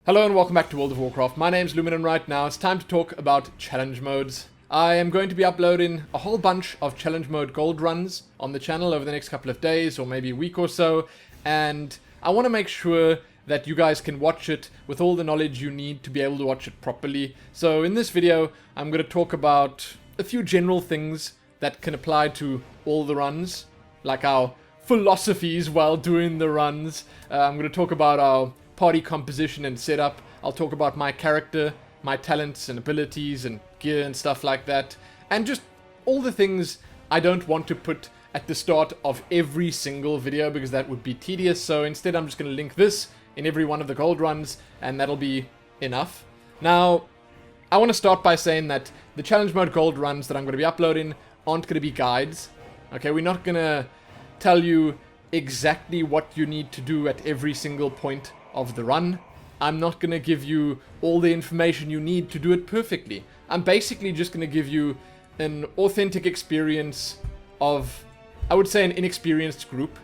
Hello and welcome back to World of Warcraft. My name's Lumin and right now it's time to talk about challenge modes. I am going to be uploading a whole bunch of challenge mode gold runs on the channel over the next couple of days or maybe a week or so, and I want to make sure that you guys can watch it with all the knowledge you need to be able to watch it properly. So in this video I'm going to talk about a few general things that can apply to all the runs, like our philosophies while doing the runs. I'm going to talk about our party composition and setup. I'll talk about my character, my talents and abilities and gear and stuff like that, and just all the things I don't want to put at the start of every single video because that would be tedious. So instead I'm just going to link this in every one of the gold runs and that'll be enough. Now I want to start by saying that the challenge mode gold runs that I'm going to be uploading aren't going to be guides. Okay, we're not going to tell you exactly what you need to do at every single point of the run. I'm not going to give you all the information you need to do it perfectly. I'm basically just going to give you an authentic experience of, I would say, an inexperienced group.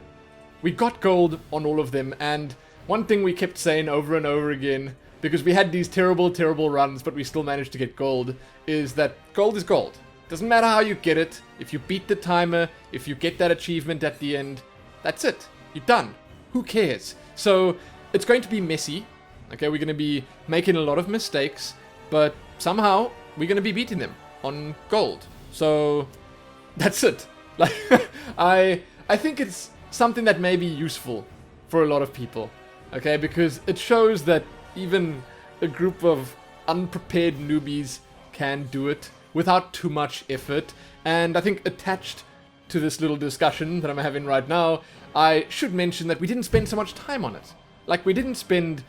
We got gold on all of them, and one thing we kept saying over and over again, because we had these terrible runs but we still managed to get gold, is that gold is gold. Doesn't matter how you get it. If you beat the timer, if you get that achievement at the end, that's it. You're done. Who cares? So it's going to be messy, okay? We're going to be making a lot of mistakes, but somehow we're going to be beating them on gold. So that's it. Like, I think it's something that may be useful for a lot of people, okay? Because it shows that even a group of unprepared newbies can do it without too much effort. And I think attached to this little discussion that I'm having right now, I should mention that we didn't spend so much time on it. Like, we didn't spend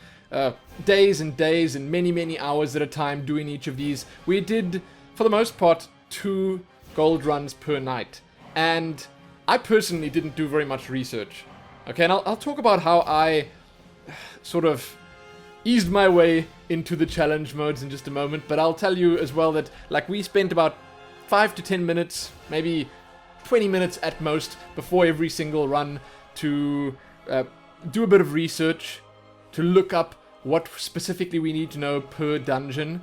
days and days and many hours at a time doing each of these. We did, for the most part, 2 gold runs per night. And I personally didn't do very much research. Okay, and I'll talk about how I sort of eased my way into the challenge modes in just a moment. But I'll tell you as well that, like, we spent about 5 to 10 minutes, maybe 20 minutes at most, before every single run to do a bit of research, to look up what specifically we need to know per dungeon.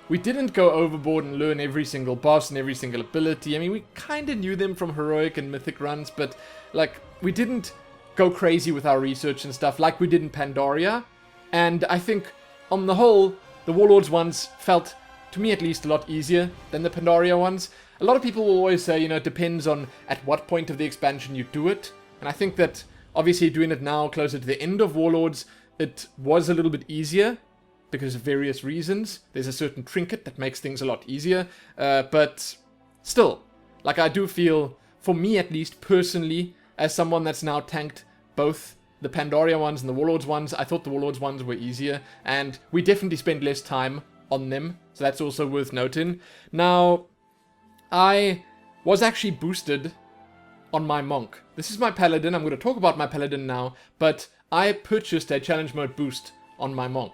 We didn't go overboard and learn every single boss and every single ability. I mean, we kind of knew them from heroic and mythic runs, but like, we didn't go crazy with our research and stuff like we did in Pandaria. And I think, on the whole, the Warlords ones felt, to me at least, a lot easier than the Pandaria ones. A lot of people will always say, you know, it depends on at what point of the expansion you do it. And I think that obviously doing it now closer to the end of Warlords, it was a little bit easier because of various reasons. There's a certain trinket that makes things a lot easier, but still, like, I do feel, for me at least personally, as someone that's now tanked both the Pandaria ones and the Warlords ones, I thought the Warlords ones were easier, and we definitely spent less time on them, so that's also worth noting. Now, I was actually boosted on my monk. This is my Paladin. I'm going to talk about my Paladin now, but I purchased a challenge mode boost on my monk.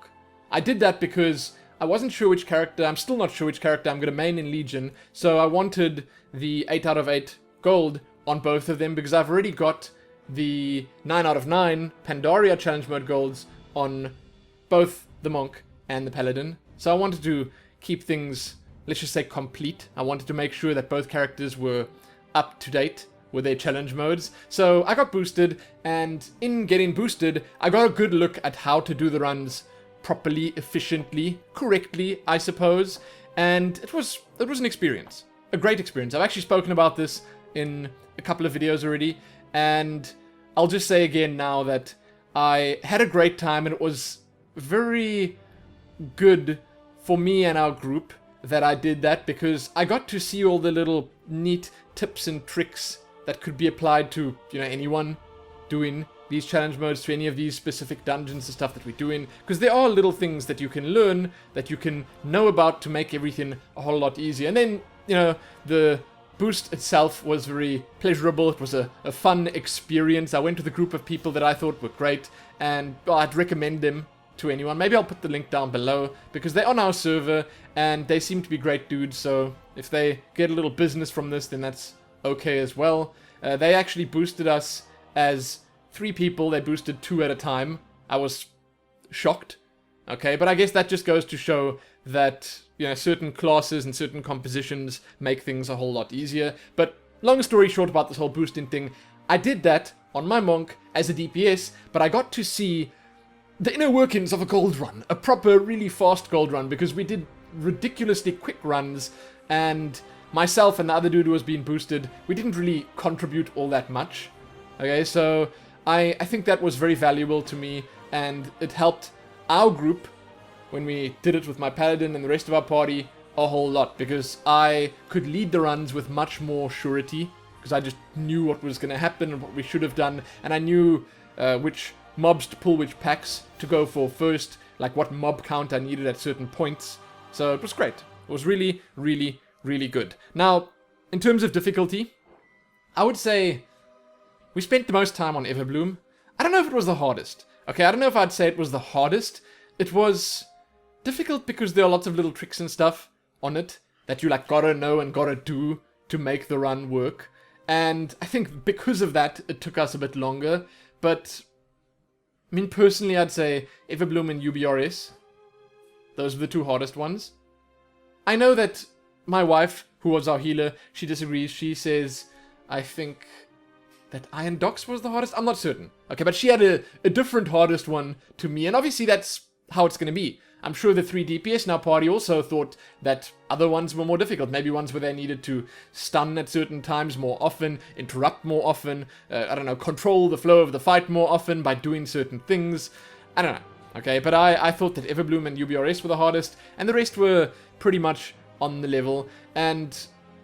I did that because I wasn't sure which character, I'm still not sure which character I'm going to main in Legion, so I wanted the 8 out of 8 gold on both of them because I've already got the 9 out of 9 Pandaria challenge mode golds on both the monk and the Paladin. So I wanted to keep things, let's just say, complete. I wanted to make sure that both characters were up to date with their challenge modes. So I got boosted, and in getting boosted, I got a good look at how to do the runs properly, efficiently, correctly, I suppose. And it was an experience. A great experience. I've actually spoken about this in a couple of videos already, and I'll just say again now that I had a great time, and it was very good for me and our group that I did that, because I got to see all the little neat tips and tricks that could be applied to, you know, anyone doing these challenge modes, to any of these specific dungeons and stuff that we're doing, because there are little things that you can learn, that you can know about to make everything a whole lot easier. And then, you know, the boost itself was very pleasurable. It was a fun experience. I went with a group of people that I thought were great, and I'd recommend them to anyone. Maybe I'll put the link down below, because they're on our server and they seem to be great dudes, so if they get a little business from this, then that's okay as well. They actually boosted us as 3 people. They boosted 2 at a time. I was shocked. Okay, but I guess that just goes to show that, you know, certain classes and certain compositions make things a whole lot easier. But long story short about this whole boosting thing, I did that on my monk as a DPS, but I got to see the inner workings of a gold run, a proper, really fast gold run, because we did ridiculously quick runs, and myself and the other dude who was being boosted, we didn't really contribute all that much. Okay, so I think that was very valuable to me, and it helped our group, when we did it with my Paladin and the rest of our party, a whole lot, because I could lead the runs with much more surety, because I just knew what was going to happen and what we should have done, and I knew which mobs to pull, which packs to go for first, like what mob count I needed at certain points. So it was great. It was really, really, really good. Now, in terms of difficulty, I would say we spent the most time on Everbloom. I don't know if it was the hardest. Okay, I don't know if I'd say it was the hardest. It was difficult because there are lots of little tricks and stuff on it that you like gotta know and gotta do to make the run work. And I think because of that, it took us a bit longer. But, I mean, personally, I'd say Everbloom and UBRS. Those were the two hardest ones. I know that my wife, who was our healer, she disagrees. She says, I think that Iron Docks was the hardest. I'm not certain. Okay, but she had a different hardest one to me. And obviously that's how it's going to be. I'm sure the 3 DPS in our party also thought that other ones were more difficult. Maybe ones where they needed to stun at certain times more often, interrupt more often, I don't know, control the flow of the fight more often by doing certain things. I don't know. Okay, but I thought that Everbloom and UBRS were the hardest, and the rest were pretty much on the level. And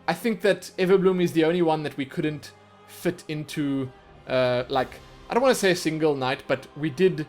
I think that Everbloom is the only one that we couldn't fit into, like, I don't want to say a single night, but we did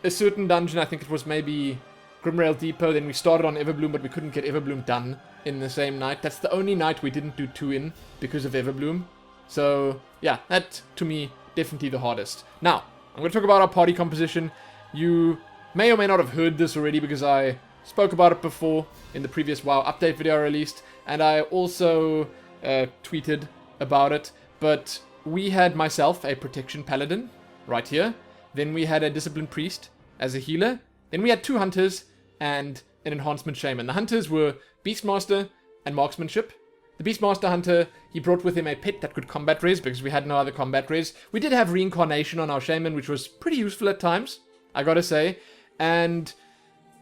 a certain dungeon. I think it was maybe Grimrail Depot, then we started on Everbloom, but we couldn't get Everbloom done in the same night. That's the only night we didn't do 2 in because of Everbloom. So, yeah, that, to me, definitely the hardest. Now, I'm going to talk about our party composition. You may or may not have heard this already because I spoke about it before in the previous WoW update video I released, and I also tweeted about it. But we had myself a Protection Paladin, right here. Then we had a Discipline Priest as a healer. Then we had 2 Hunters and an Enhancement Shaman. The Hunters were Beastmaster and Marksmanship. The Beastmaster Hunter, he brought with him a pet that could combat res because we had no other combat res. We did have Reincarnation on our Shaman, which was pretty useful at times, I gotta say. And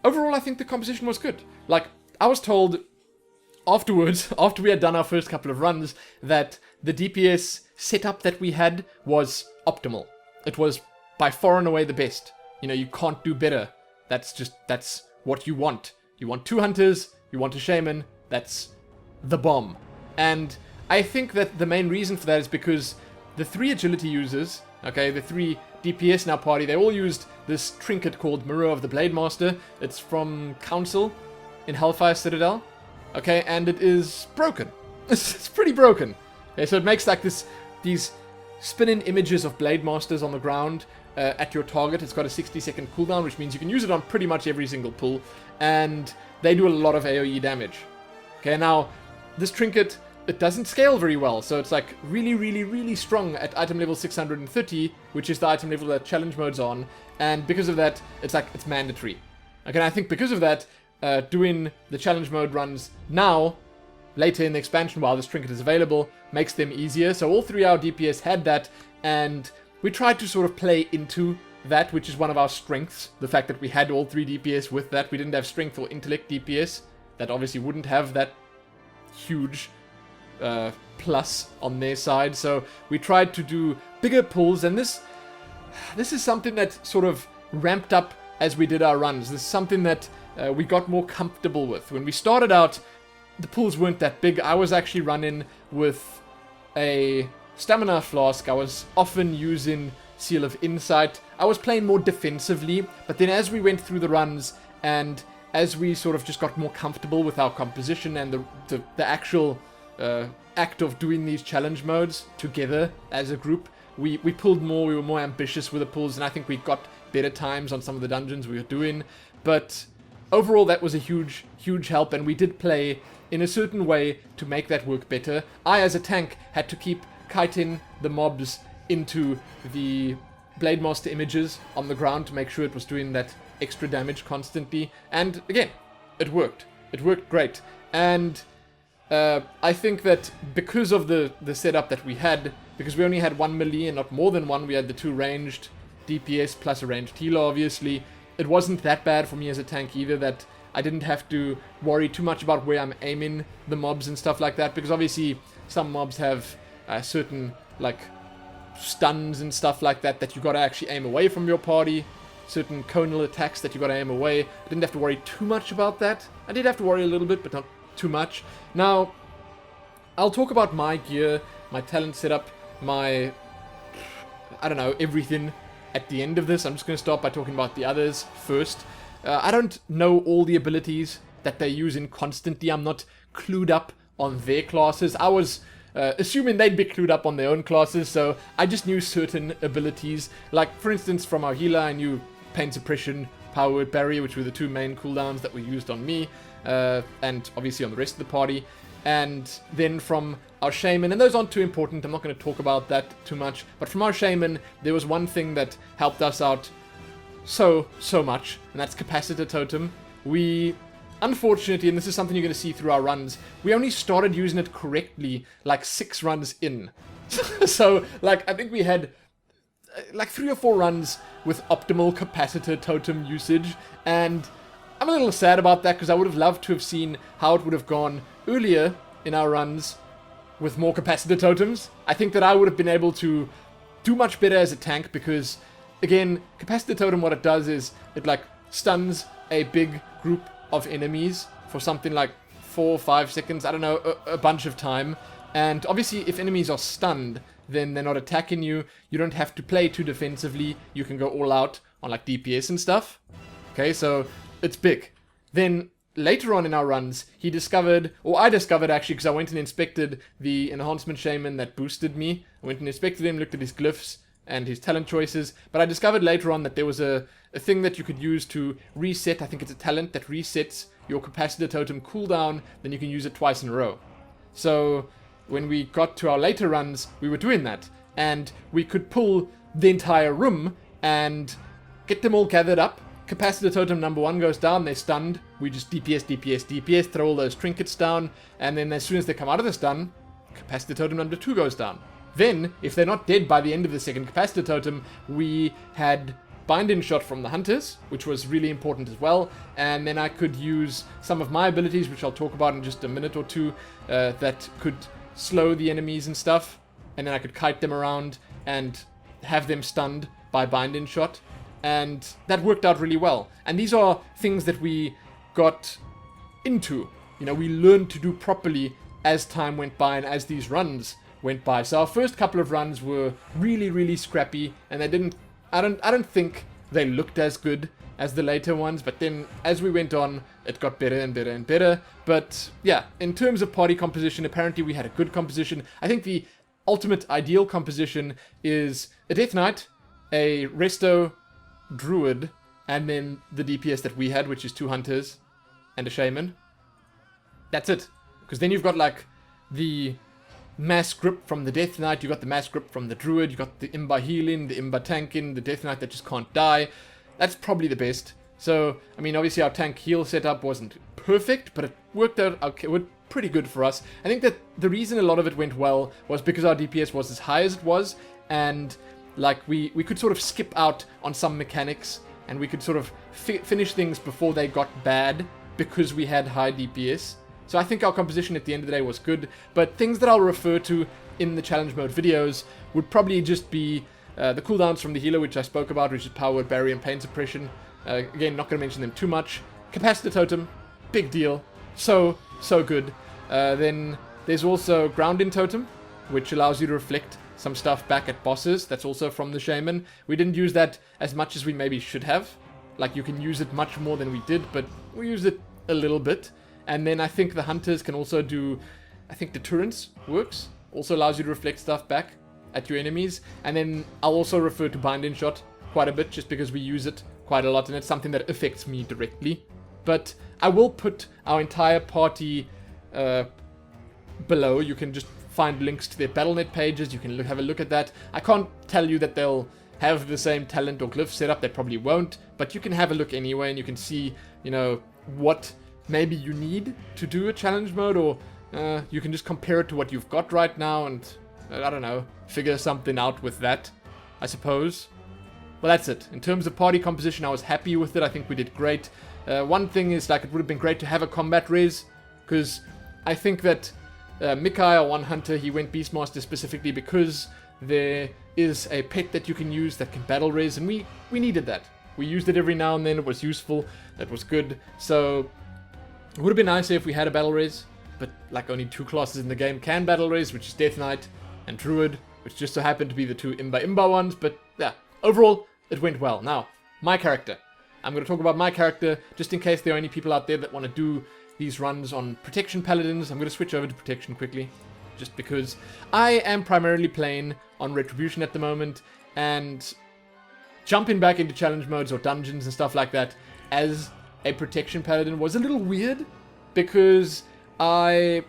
overall, I think the composition was good. Like, I was told afterwards, after we had done our first couple of runs, that the DPS setup that we had was optimal. It was by far and away the best. You know, you can't do better. That's what you want. You want 2 Hunters, you want a Shaman, that's the bomb. And I think that the main reason for that is because the 3 agility users, okay, the 3 DPS in our party, they all used this trinket called Mirror of the Blade Master. It's from Council in Hellfire Citadel, okay, and it is broken. It's pretty broken. Okay, so it makes like these spinning images of Blade Masters on the ground at your target. It's got a 60-second cooldown, which means you can use it on pretty much every single pull, and they do a lot of AoE damage. Okay, now, this trinket, it doesn't scale very well, so it's like really, really, really strong at item level 630, which is the item level that challenge mode's on, and because of that, it's mandatory. Okay, and I think because of that, doing the challenge mode runs now, later in the expansion while this trinket is available, makes them easier. So all 3 our DPS had that, and we tried to sort of play into that, which is one of our strengths. The fact that we had all 3 DPS with that. We didn't have strength or intellect DPS. That obviously wouldn't have that huge plus on their side. So we tried to do bigger pulls, and this is something that sort of ramped up as we did our runs. This is something that we got more comfortable with. When we started out, the pulls weren't that big. I was actually running with a stamina flask. I was often using Seal of Insight. I was playing more defensively, but then as we went through the runs and as we sort of just got more comfortable with our composition and the actual act of doing these challenge modes together as a group, we pulled more, we were more ambitious with the pulls, and I think we got better times on some of the dungeons we were doing. But overall, that was a huge, huge help, and we did play in a certain way to make that work better. I, as a tank, had to keep kiting the mobs into the Blade Master images on the ground to make sure it was doing that extra damage constantly. And again, it worked. It worked great. And I think that because of the setup that we had, because we only had one melee and not more than one, we had the 2 ranged DPS plus a ranged healer, obviously. It wasn't that bad for me as a tank either, that I didn't have to worry too much about where I'm aiming the mobs and stuff like that, because obviously some mobs have certain, like, stuns and stuff like that that you gotta actually aim away from your party, certain conal attacks that you gotta aim away. I didn't have to worry too much about that. I did have to worry a little bit, but not too much. Now, I'll talk about my gear, my talent setup, my, I don't know, everything at the end of this. I'm just going to start by talking about the others first. I don't know all the abilities that they're using constantly. I'm not clued up on their classes. I was assuming they'd be clued up on their own classes, so I just knew certain abilities. Like, for instance, from our healer, I knew Pain Suppression, Power Word Barrier, which were the 2 main cooldowns that were used on me, and obviously on the rest of the party. And then from our Shaman, and those aren't too important, I'm not going to talk about that too much, but from our Shaman, there was one thing that helped us out so much, and that's Capacitor Totem. We, unfortunately, and this is something you're going to see through our runs, we only started using it correctly like 6 runs in. So, like, I think we had like 3 or 4 runs with optimal Capacitor Totem usage, and I'm a little sad about that, because I would have loved to have seen how it would have gone earlier in our runs with more Capacitor Totems. I think that I would have been able to do much better as a tank, because, again, Capacitor Totem, what it does is it, like, stuns a big group of enemies for something like 4 or 5 seconds, I don't know, a bunch of time. And obviously, if enemies are stunned, then they're not attacking you. You don't have to play too defensively. You can go all out on, like, DPS and stuff. Okay, so it's big. Then later on in our runs, he discovered, or I discovered actually, because I went and inspected the enhancement shaman that boosted me. I went and inspected him, looked at his glyphs and his talent choices, but I discovered later on that there was a thing that you could use to reset. I think it's a talent that resets your Capacitor Totem cooldown, then you can use it twice in a row. So when we got to our later runs, we were doing that, and we could pull the entire room and get them all gathered up. Capacitor Totem number 1 goes down, they're stunned. We just DPS, DPS, DPS, throw all those trinkets down, and then as soon as they come out of the stun, Capacitor Totem number 2 goes down. Then, if they're not dead by the end of the second Capacitor Totem, we had Bind-In Shot from the Hunters, which was really important as well, and then I could use some of my abilities, which I'll talk about in just a minute or two, that could slow the enemies and stuff, and then I could kite them around and have them stunned by Bind-In Shot. And that worked out really well. And these are things that we got into. You know, we learned to do properly as time went by and as these runs went by. So our first couple of runs were really, really scrappy, and they didn't. I don't think they looked as good as the later ones. But then, as we went on, it got better and better and better. But yeah, in terms of party composition, apparently we had a good composition. I think the ultimate ideal composition is a Death Knight, a Resto Druid, and then the DPS that we had, which is 2 Hunters and a Shaman. That's it. Because then you've got, like, the mass grip from the Death Knight, you got the mass grip from the Druid, you got the Imba healing, the Imba tanking, the Death Knight that just can't die. That's probably the best. So, I mean, obviously our tank heal setup wasn't perfect, but it worked out okay, pretty good for us. I think that the reason a lot of it went well was because our DPS was as high as it was, and like, we could sort of skip out on some mechanics, and we could sort of finish things before they got bad, because we had high DPS. So I think our composition at the end of the day was good, but things that I'll refer to in the challenge mode videos would probably just be the cooldowns from the healer, which I spoke about, which is Power Word Barrier and Pain Suppression. Again, not going to mention them too much. Capacitor Totem, big deal. So good. Then there's also Grounding Totem, which allows you to reflect some stuff back at bosses. That's also from the Shaman. We didn't use that as much as we maybe should have. Like, you can use it much more than we did, but we used it a little bit. And then I think the Hunters can also do, I think Deterrence works. Also allows you to reflect stuff back at your enemies. And then I'll also refer to Bind-In Shot quite a bit, just because we use it quite a lot, and it's something that affects me directly. But I will put our entire party below. You can just find links to their Battle.net pages. You can have a look at that. I can't tell you that they'll have the same talent or glyph setup. They probably won't, but you can have a look anyway, and you can see, you know, what maybe you need to do a challenge mode, or you can just compare it to what you've got right now, and I don't know, figure something out with that, I suppose. Well, that's it. In terms of party composition, I was happy with it. I think we did great. One thing is, like, it would have been great to have a combat res, because I think that Mikai, our one hunter, he went Beastmaster specifically because there is a pet that you can use that can battle res, and we needed that. We used it every now and then. It was useful. It was good. So it would have been nicer if we had a battle res, but like only 2 classes in the game can battle res, which is Death Knight and Druid, which just so happened to be the 2 Imba ones. But yeah, overall, it went well. Now, my character. I'm going to talk about my character, just in case there are any people out there that want to do these runs on Protection Paladins. I'm going to switch over to Protection quickly, just because I am primarily playing on Retribution at the moment, and jumping back into challenge modes or dungeons and stuff like that as a Protection Paladin was a little weird, because I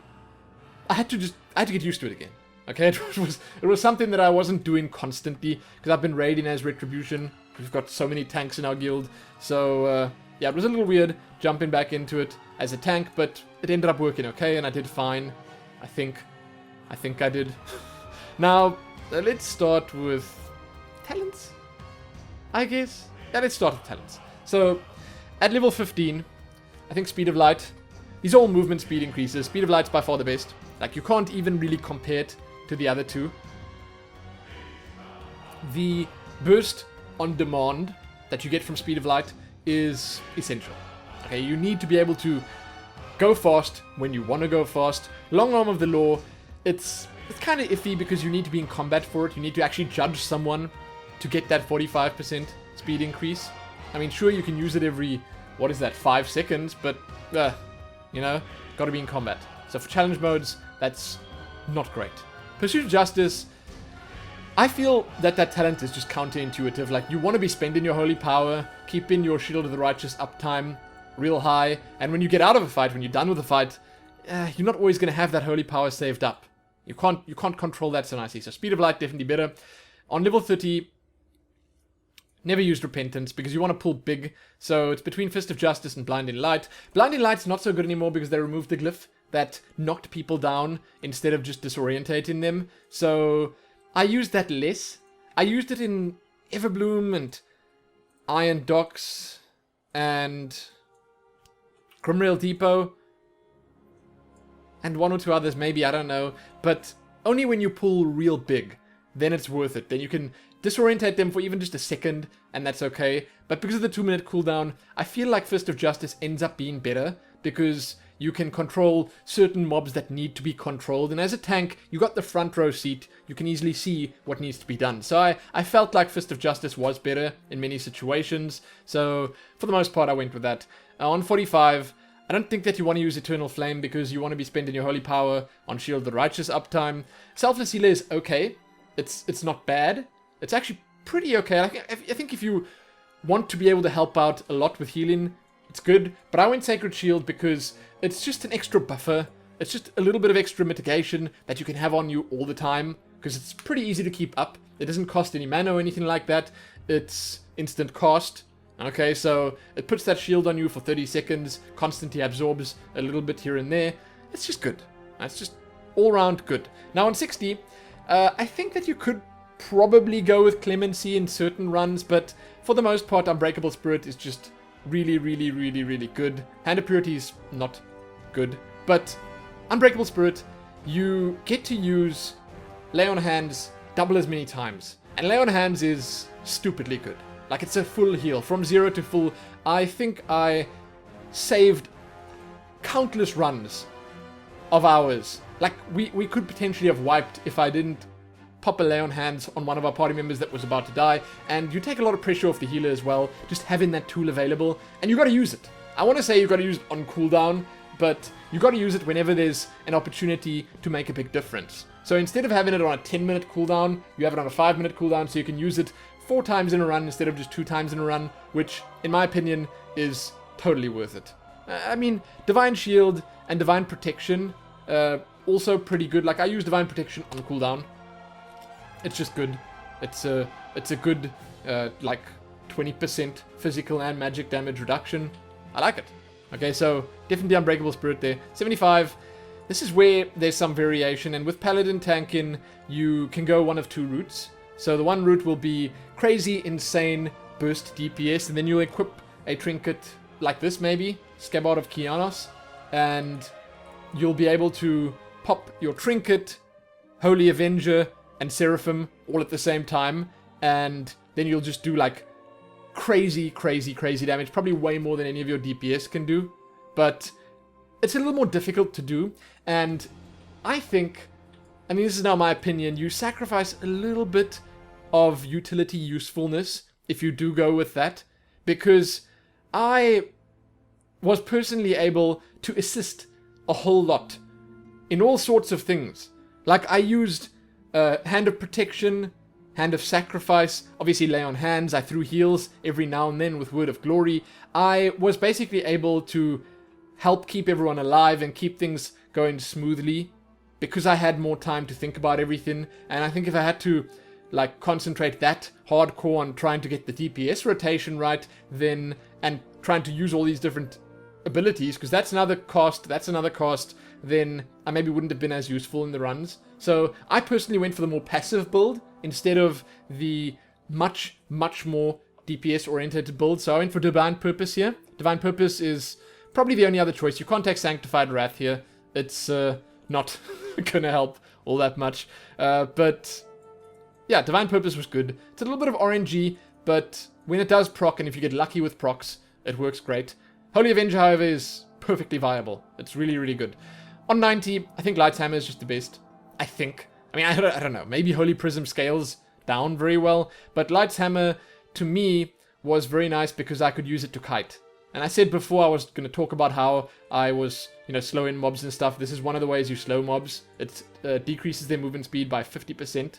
had to get used to it again. Okay, it was something that I wasn't doing constantly, because I've been raiding as Retribution. We've got so many tanks in our guild, so yeah, it was a little weird jumping back into it as a tank, but it ended up working okay, and I did fine. I think I did. Now, let's start with talents, I guess. Yeah, let's start with talents. So, at level 15, I think Speed of Light. These are all movement speed increases. Speed of Light's by far the best. Like, you can't even really compare it to the other 2. The burst on demand that you get from Speed of Light is essential. Okay, you need to be able to go fast when you want to go fast. Long Arm of the Law, it's kind of iffy because you need to be in combat for it. You need to actually judge someone to get that 45% speed increase. I mean, sure, you can use it every, 5 seconds, but, you know, gotta be in combat. So for challenge modes, that's not great. Pursuit of Justice, I feel that talent is just counterintuitive. Like, you want to be spending your holy power, keeping your Shield of the Righteous uptime real high, and when you get out of a fight, when you're done with a fight, you're not always going to have that holy power saved up. You can't control that so nicely. So Speed of Light, definitely better. On level 30, never used Repentance, because you want to pull big. So it's between Fist of Justice and Blinding Light. Blinding Light's not so good anymore because they removed the glyph that knocked people down instead of just disorientating them. So I used that less. I used it in Everbloom and Iron Docks and Grimrail Depot and 1 or 2 others maybe, I don't know. But only when you pull real big, then it's worth it. Then you can disorientate them for even just a second, and that's okay. But because of the 2-minute cooldown, I feel like Fist of Justice ends up being better, because you can control certain mobs that need to be controlled, and as a tank, you got the front row seat, you can easily see what needs to be done. So I felt like Fist of Justice was better in many situations, so for the most part I went with that. On 45, I don't think that you want to use Eternal Flame, because you want to be spending your holy power on Shield of the Righteous uptime. Selfless Healer is okay, it's not bad, it's actually pretty okay. I think if you want to be able to help out a lot with healing, it's good, but I went Sacred Shield because it's just an extra buffer. It's just a little bit of extra mitigation that you can have on you all the time, because it's pretty easy to keep up. It doesn't cost any mana or anything like that. It's instant cost. Okay, so it puts that shield on you for 30 seconds, constantly absorbs a little bit here and there. It's just good. It's just all around good. Now on 60, I think that you could probably go with Clemency in certain runs, but for the most part, Unbreakable Spirit is just really, really, really, really good. Hand of Purity is not good, but Unbreakable Spirit, you get to use Lay on Hands double as many times. And Lay on Hands is stupidly good. Like, it's a full heal. From 0 to full, I think I saved countless runs of hours. Like, we could potentially have wiped if I didn't pop a Lay on Hands on one of our party members that was about to die, and you take a lot of pressure off the healer as well, just having that tool available, and you gotta use it. I want to say you gotta use it on cooldown, but you gotta use it whenever there's an opportunity to make a big difference. So instead of having it on a 10-minute cooldown, you have it on a 5-minute cooldown, so you can use it 4 times in a run instead of just 2 times in a run, which, in my opinion, is totally worth it. I mean, Divine Shield and Divine Protection, also pretty good. Like, I use Divine Protection on cooldown. It's just good. It's a good, like, 20% physical and magic damage reduction. I like it. Okay, so definitely Unbreakable Spirit there. 75. This is where there's some variation, and with Paladin tanking, you can go one of two routes. So the one route will be crazy, insane burst DPS, and then you'll equip a trinket like this maybe, Scabbard of Kianos, and you'll be able to pop your trinket, Holy Avenger, and Seraphim all at the same time, and then you'll just do like crazy damage, probably way more than any of your DPS can do, but it's a little more difficult to do, and I think, I mean, this is now my opinion, you sacrifice a little bit of utility usefulness if you do go with that, because I was personally able to assist a whole lot in all sorts of things. Like, I used Hand of Protection, Hand of Sacrifice, obviously Lay on Hands, I threw heals every now and then with Word of Glory. I was basically able to help keep everyone alive and keep things going smoothly because I had more time to think about everything, and I think if I had to like concentrate that hardcore on trying to get the DPS rotation right, then, and trying to use all these different abilities, because that's another cost, then I maybe wouldn't have been as useful in the runs. So I personally went for the more passive build instead of the much more DPS oriented build. So I went for Divine Purpose here. Divine Purpose is probably the only other choice. You can't take Sanctified Wrath here. It's not gonna help all that much. But yeah, Divine Purpose was good. It's a little bit of RNG, but when it does proc, and if you get lucky with procs, it works great. Holy Avenger, however, is perfectly viable. It's really good. On 90, I think Light's Hammer is just the best. I think. I mean, I don't know. Maybe Holy Prism scales down very well, but Light's Hammer, to me, was very nice because I could use it to kite. And I said before I was going to talk about how I was, slowing mobs and stuff. This is one of the ways you slow mobs. It decreases their movement speed by 50%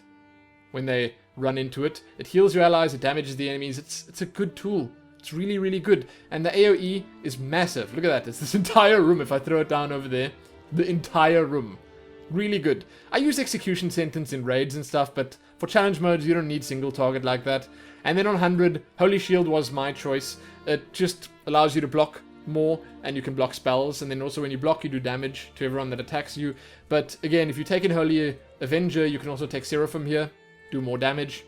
when they run into it. It heals your allies, it damages the enemies. It's a good tool. It's really good. And the AoE is massive. Look at that. It's this entire room if I throw it down over there. The entire room. Really good. I use Execution Sentence in raids and stuff, but for challenge modes, you don't need single target like that. And then on 100, Holy Shield was my choice. It just allows you to block more, and you can block spells, and then also when you block, you do damage to everyone that attacks you. But again, if you take in Holy Avenger, you can also take Seraphim here, do more damage.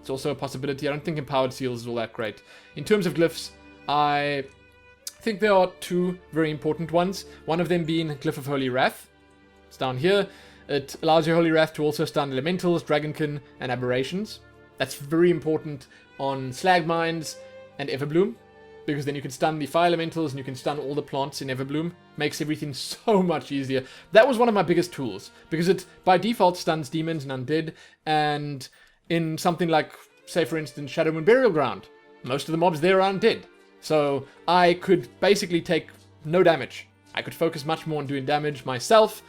It's also a possibility. I don't think Empowered Seals is all that great. In terms of glyphs, I think there are two very important ones. One of them being Glyph of Holy Wrath. It's down here. It allows your Holy Wrath to also stun Elementals, Dragonkin, and Aberrations. That's very important on Slag Mines and Everbloom, because then you can stun the Fire Elementals and you can stun all the plants in Everbloom. Makes everything so much easier. That was one of my biggest tools, because it by default stuns demons and undead, and in something like, say for instance, Shadow Moon Burial Ground, most of the mobs there are undead. So I could basically take no damage. I could focus much more on doing damage myself,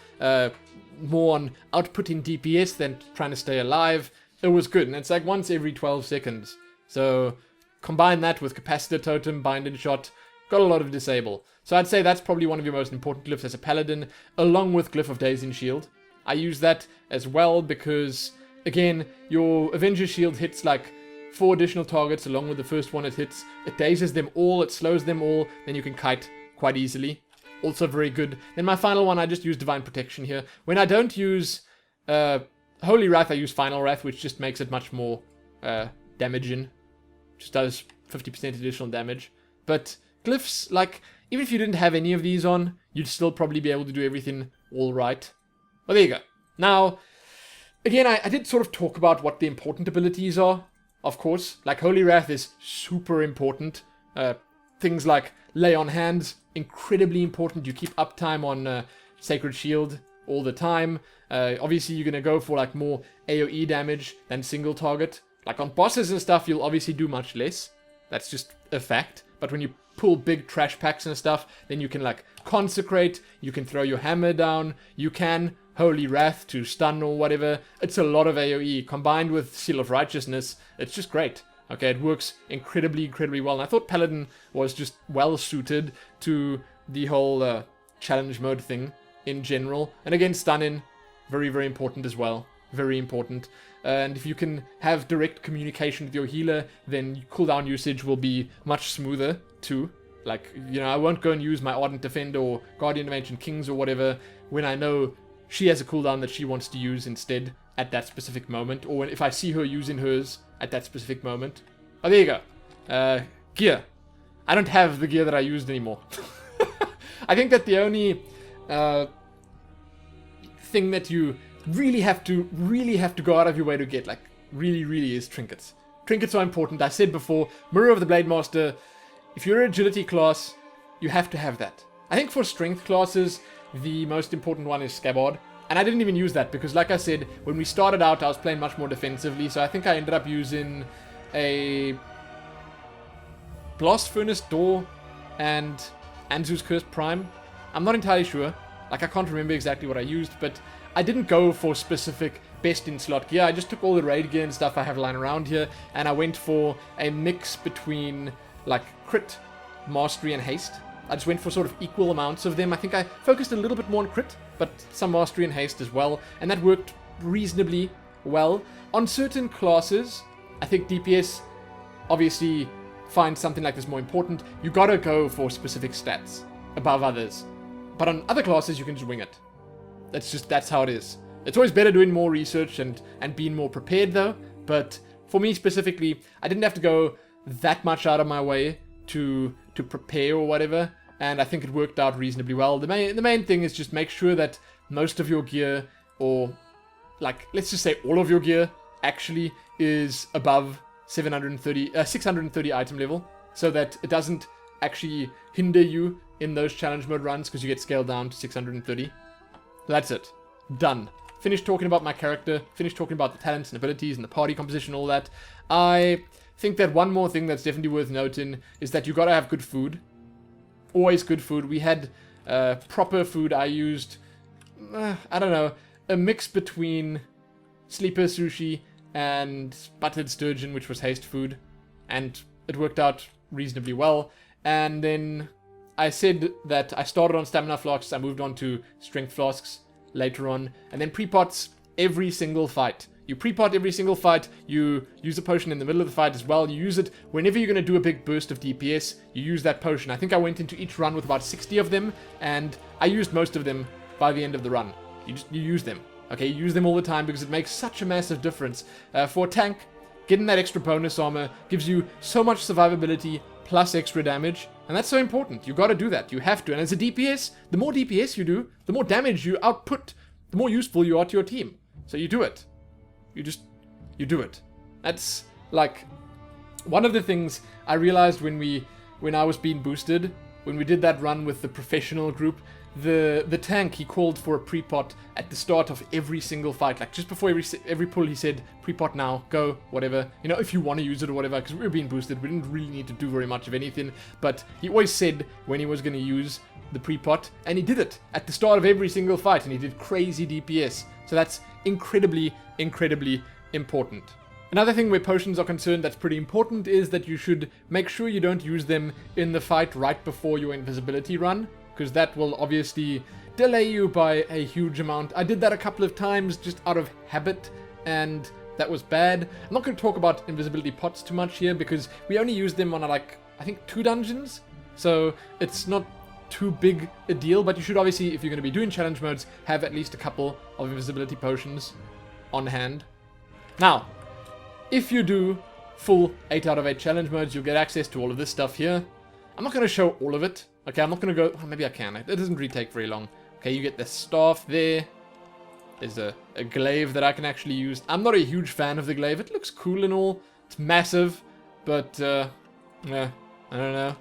more on outputting DPS than trying to stay alive. It was good, and it's like once every 12 seconds. So combine that with Capacitor Totem, Bind and Shot, got a lot of disable. So I'd say that's probably one of your most important glyphs as a Paladin, along with Glyph of Daze and Shield. I use that as well because, again, your Avenger Shield hits like 4 additional targets along with the first one it hits. It dazes them all, it slows them all, then you can kite quite easily. Also very good. Then my final one, I just use Divine Protection here. When I don't use Holy Wrath, I use Final Wrath, which just makes it much more damaging. Just does 50% additional damage. But glyphs, like, even if you didn't have any of these on, you'd still probably be able to do everything all right. Well, there you go. Now, again, I did sort of talk about what the important abilities are, of course. Like, Holy Wrath is super important. Things like Lay on Hands, incredibly important. You keep uptime on Sacred Shield all the time. Obviously, you're going to go for like more AoE damage than single target. Like on bosses and stuff, you'll obviously do much less. That's just a fact. But when you pull big trash packs and stuff, then you can like Consecrate, you can throw your hammer down, you can Holy Wrath to stun or whatever. It's a lot of AoE. Combined with Seal of Righteousness, it's just great. Okay, it works incredibly well. And I thought Paladin was just well suited to the whole challenge mode thing in general. And again, stunning, very important as well. Very important. and if you can have direct communication with your healer, then cooldown usage will be much smoother too. Like, you know, I won't go and use my Ardent Defender or Guardian of Ancient Kings or whatever when I know she has a cooldown that she wants to use instead at that specific moment, or if I see her using hers at that specific moment. Oh, there you go. Gear. I don't have the gear that I used anymore. I think that the only thing that you really have to go out of your way to get, like, really is trinkets. Trinkets are important. I said before, Mirror of the Blade Master, if you're an agility class, you have to have that. I think for strength classes, the most important one is Scabbard. And I didn't even use that because, like I said, when we started out, I was playing much more defensively. So I think I ended up using a Blast Furnace Door and Anzu's Curse Prime. I'm not entirely sure. Like, I can't remember exactly what I used, but I didn't go for specific best in slot gear. I just took all the raid gear and stuff I have lying around here, and I went for a mix between, like, crit, mastery, and haste. I just went for sort of equal amounts of them. I think I focused a little bit more on crit, but some mastery and haste as well, and that worked reasonably well. On certain classes, I think DPS obviously finds something like this more important. You gotta go for specific stats above others. But on other classes, you can just wing it. That's how it is. It's always better doing more research and being more prepared though, but for me specifically, I didn't have to go that much out of my way to prepare or whatever, and I think it worked out reasonably well. The main thing is just make sure that most of your gear, or like let's just say all of your gear, actually is above 630 item level, so that it doesn't actually hinder you in those challenge mode runs because you get scaled down to 630. That's it. Done. Finished talking about my character, finished talking about the talents and abilities and the party composition, all that. I think that one more thing that's definitely worth noting is that you gotta have good food. Always good food. We had proper food. I used, I don't know, a mix between sleeper sushi and buttered sturgeon, which was haste food, and it worked out reasonably well. And then I said that I started on stamina flasks, I moved on to strength flasks later on, and then pre-pots every single fight. You pre-pot every single fight, you use a potion in the middle of the fight as well, you use it whenever you're going to do a big burst of DPS, you use that potion. I think I went into each run with about 60 of them, and I used most of them by the end of the run. You use them, okay? You use them all the time because it makes such a massive difference. For a tank, getting that extra bonus armor gives you so much survivability plus extra damage, and that's so important. You gotta do that. You have to. And as a DPS, the more DPS you do, the more damage you output, the more useful you are to your team. So you do it. You do it. That's, like, one of the things I realized when I was being boosted, when we did that run with the professional group, the tank, he called for a pre-pot at the start of every single fight. Like, just before every pull, he said, pre-pot now, go, whatever. You know, if you want to use it or whatever, because we were being boosted. We didn't really need to do very much of anything. But he always said when he was going to use the pre-pot, and he did it at the start of every single fight, and he did crazy DPS. So that's incredibly important. Another thing where potions are concerned that's pretty important is that you should make sure you don't use them in the fight right before your invisibility run, because that will obviously delay you by a huge amount. I did that a couple of times just out of habit, and that was bad. I'm not going to talk about invisibility pots too much here, because we only used them on, like, I think 2 dungeons, so it's not too big a deal, but you should obviously, if you're going to be doing challenge modes, have at least a couple of invisibility potions on hand. Now, if you do full 8 out of 8 challenge modes, you'll get access to all of this stuff here. I'm not going to show all of it. Okay, I'm not going to go... Oh, maybe I can. It doesn't really take very long. Okay, you get the staff there. There's a glaive that I can actually use. I'm not a huge fan of the glaive. It looks cool and all. It's massive. But, yeah, I don't know.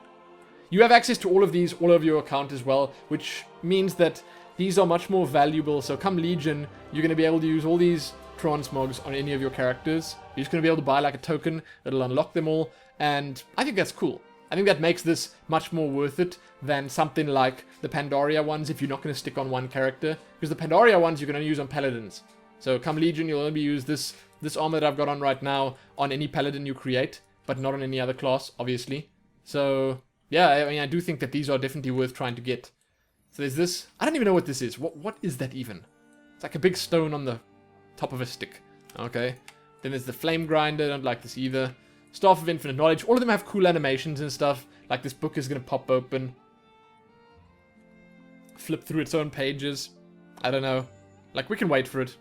You have access to all of these all over your account as well, which means that these are much more valuable. So come Legion, you're going to be able to use all these transmogs on any of your characters. You're just going to be able to buy like a token that'll unlock them all, and I think that's cool. I think that makes this much more worth it than something like the Pandaria ones if you're not going to stick on one character, because the Pandaria ones you're going to use on Paladins. So come Legion, you'll only use this armor that I've got on right now on any Paladin you create, but not on any other class, obviously. So yeah, I mean, I do think that these are definitely worth trying to get. So there's this. I don't even know what this is. What is that even? It's like a big stone on the top of a stick. Okay. Then there's the Flame Grinder, don't like this either. Staff of Infinite Knowledge, all of them have cool animations and stuff. Like this book is going to pop open. Flip through its own pages. I don't know. Like, we can wait for it.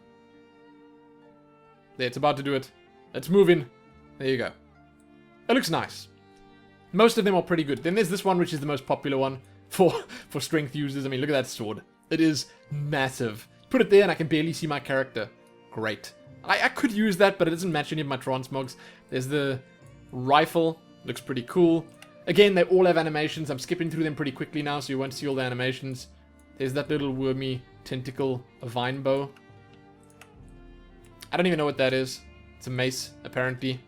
There, it's about to do it. Let's move in. There you go. It looks nice. Most of them are pretty good. Then there's this one, which is the most popular one for strength users. I mean, look at that sword. It is massive. Put it there and I can barely see my character. Great. I could use that, but it doesn't match any of my transmogs. There's the rifle. Looks pretty cool. Again, they all have animations. I'm skipping through them pretty quickly now, so you won't see all the animations. There's that little wormy tentacle, a vine bow. I don't even know what that is. It's a mace, apparently.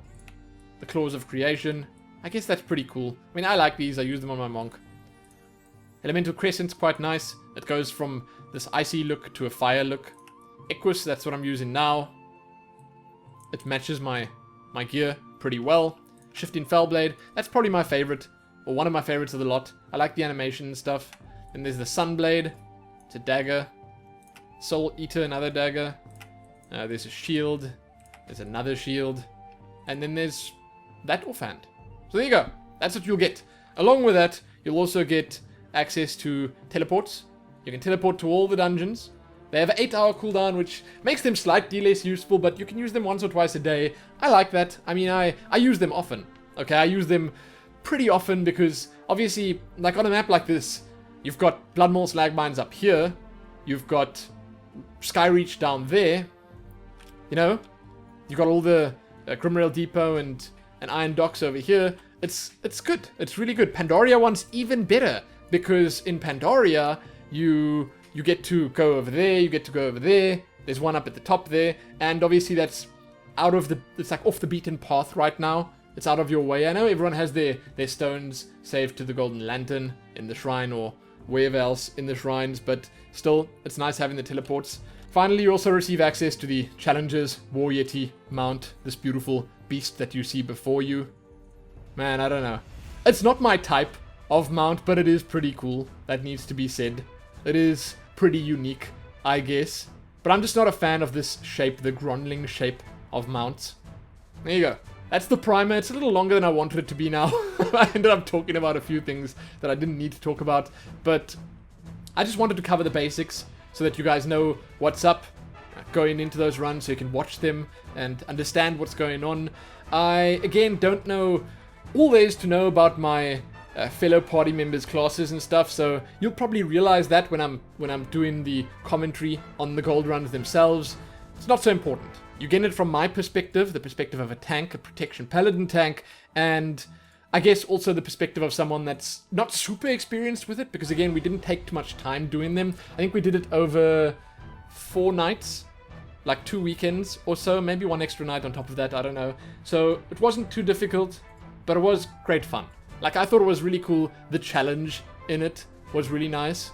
The Claws of Creation. I guess that's pretty cool. I mean, I like these. I use them on my monk. Elemental Crescent's quite nice. It goes from this icy look to a fire look. Equus, that's what I'm using now. It matches my gear pretty well. Shifting Fellblade, that's probably my favorite. Or one of my favorites of the lot. I like the animation and stuff. Then there's the Sunblade. It's a dagger. Soul Eater, another dagger. There's a shield. There's another shield. And then there's that offhand. So there you go. That's what you'll get. Along with that, you'll also get access to teleports. You can teleport to all the dungeons. They have an 8-hour cooldown, which makes them slightly less useful, but you can use them once or twice a day. I like that. I mean, I use them often. Okay, I use them pretty often because, obviously, like on a map like this, you've got Bloodmaw Slagmines up here. You've got Skyreach down there. You know? You've got all the Grimrail Depot and Iron Docks over here. It's good. It's really good. Pandaria one's even better because in Pandaria, you get to go over there, you get to go over there. There's one up at the top there. And obviously that's it's like off the beaten path right now. It's out of your way. I know everyone has their stones saved to the Golden Lantern in the shrine or wherever else in the shrines, but still, it's nice having the teleports. Finally, you also receive access to the Challenger's War Yeti mount, this beautiful beast that you see before you. Man, I don't know. It's not my type of mount, but it is pretty cool. That needs to be said. It is pretty unique, I guess. But I'm just not a fan of this shape, the Gronling shape of mounts. There you go. That's the primer. It's a little longer than I wanted it to be now. I ended up talking about a few things that I didn't need to talk about. But I just wanted to cover the basics so that you guys know what's up going into those runs so you can watch them and understand what's going on. I, again, don't know all there is to know about my fellow party members' classes and stuff, so you'll probably realize that when I'm doing the commentary on the gold runs themselves. It's not so important. You get it from my perspective, the perspective of a tank, a protection paladin tank, and I guess also the perspective of someone that's not super experienced with it, because again, we didn't take too much time doing them. I think we did it over 4 nights, like 2 weekends or so, maybe 1 extra night on top of that, I don't know. So it wasn't too difficult, but it was great fun. Like, I thought it was really cool. The challenge in it was really nice.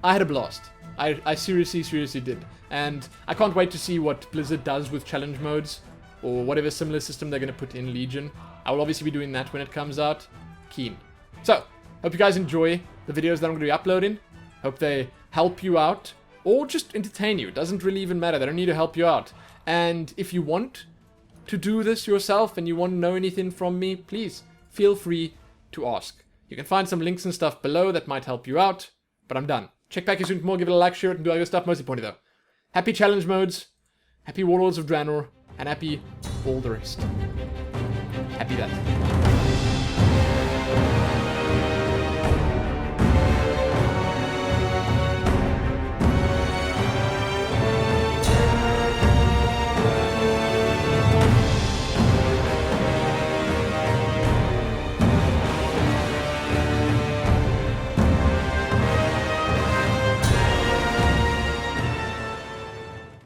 I had a blast. I seriously did. And I can't wait to see what Blizzard does with challenge modes, or whatever similar system they're going to put in Legion. I will obviously be doing that when it comes out. Keen. So, hope you guys enjoy the videos that I'm going to be uploading. Hope they help you out, or just entertain you. It doesn't really even matter. They don't need to help you out. And if you want to do this yourself, and you want to know anything from me, please feel free to ask. You can find some links and stuff below that might help you out. But I'm done. Check back here soon for more. Give it a like, share it, and do all your stuff. Most importantly though, happy challenge modes, happy Warlords of Draenor, and happy all the rest. Happy that.